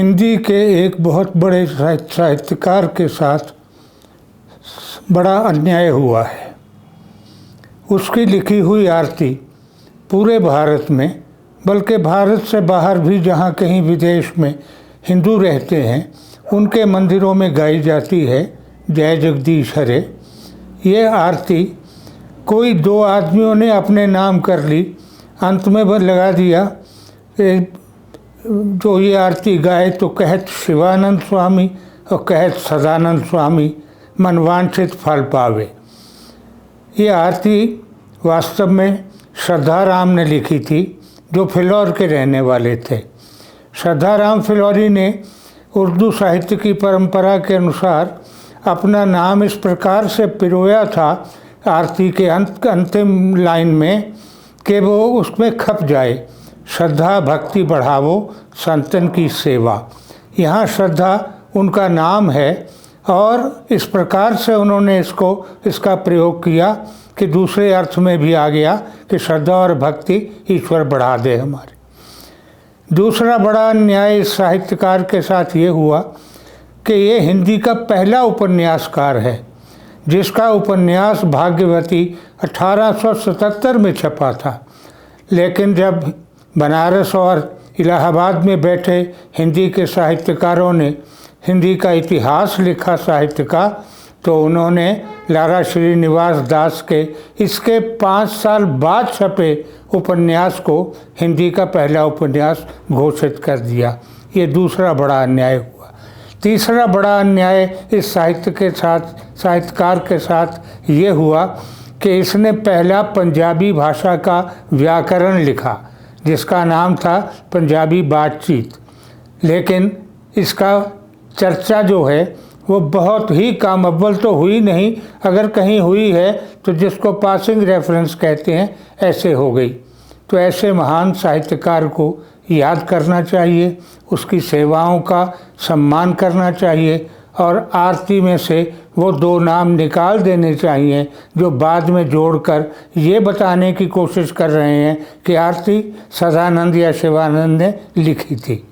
हिंदी के एक बहुत बड़े साहित्यकार के साथ बड़ा अन्याय हुआ है। उसकी लिखी हुई आरती पूरे भारत में, बल्कि भारत से बाहर भी जहाँ कहीं विदेश में हिंदू रहते हैं उनके मंदिरों में गाई जाती है, जय जगदीश हरे। ये आरती कोई दो आदमियों ने अपने नाम कर ली, अंत में लगा दिया जो ये आरती गाए तो कहत शिवानंद स्वामी और कहत सदानंद स्वामी मनवांछित फल पावे। ये आरती वास्तव में श्रद्धाराम ने लिखी थी, जो फिलौर के रहने वाले थे। श्रद्धाराम फिलौरी ने उर्दू साहित्य की परंपरा के अनुसार अपना नाम इस प्रकार से पिरोया था आरती के अंतिम लाइन में कि वो उसमें खप जाए, श्रद्धा भक्ति बढ़ावो संतन की सेवा। यहाँ श्रद्धा उनका नाम है और इस प्रकार से उन्होंने इसका प्रयोग किया कि दूसरे अर्थ में भी आ गया कि श्रद्धा और भक्ति ईश्वर बढ़ा दे हमारे। दूसरा बड़ा अन्याय इस साहित्यकार के साथ ये हुआ कि ये हिंदी का पहला उपन्यासकार है जिसका उपन्यास भाग्यवती 1877 में छपा था। लेकिन जब बनारस और इलाहाबाद में बैठे हिंदी के साहित्यकारों ने हिंदी का इतिहास लिखा साहित्य का, तो उन्होंने लारा श्रीनिवास दास के इसके 5 साल बाद छपे उपन्यास को हिंदी का पहला उपन्यास घोषित कर दिया। ये दूसरा बड़ा अन्याय हुआ। तीसरा बड़ा अन्याय इस साहित्यकार के साथ ये हुआ कि इसने पहला पंजाबी भाषा का व्याकरण लिखा जिसका नाम था पंजाबी बातचीत। लेकिन इसका चर्चा जो है वो बहुत ही कम, अव्वल तो हुई नहीं, अगर कहीं हुई है तो जिसको पासिंग रेफरेंस कहते हैं ऐसे हो गई। तो ऐसे महान साहित्यकार को याद करना चाहिए, उसकी सेवाओं का सम्मान करना चाहिए और आरती में से वो 2 नाम निकाल देने चाहिए जो बाद में जोड़कर ये बताने की कोशिश कर रहे हैं कि आरती सदानंद या शिवानंद ने लिखी थी।